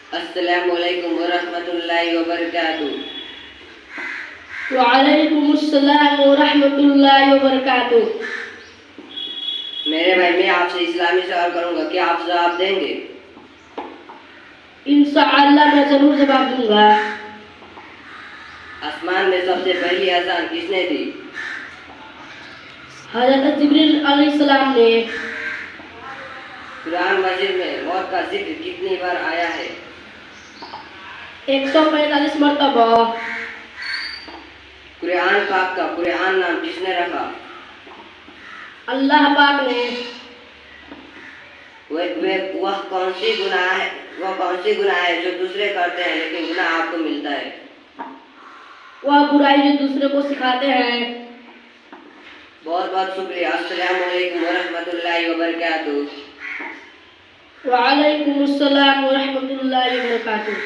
अस्सलामुअलैकुम वरहमतुल्लाहि वबरकातुह। वालेकुमुस्सलाम वरहमतुल्लाहि वबरकातुह। मेरे भाई, मैं आपसे इस्लामी सवाल करूंगा, क्या आप जवाब देंगे? इंशाअल्लाह मैं जरूर जवाब दूंगा। आसमान में सबसे पहली अज़ान किसने दी? हज़रत जिब्रील अलैहिस्सलाम ने। कुरान मजीद में मौत का जिक्र कितनी बार आया है? 145 मरतबा। कुरान पाक का कुरान नाम किसने रखा? अल्लाह पाक ने। वह कौन सी गुनाह है जो दूसरे करते हैं लेकिन गुनाह आपको मिलता है? वह बुराई जो दूसरे को सिखाते हैं। बहुत बहुत शुक्रिया। अस्सलामु अलैकुम वरहमतुल्लाहि वबरकातुह। वालेकुमुस्सलाम वरहमतुल्लाहि वबरकातुह।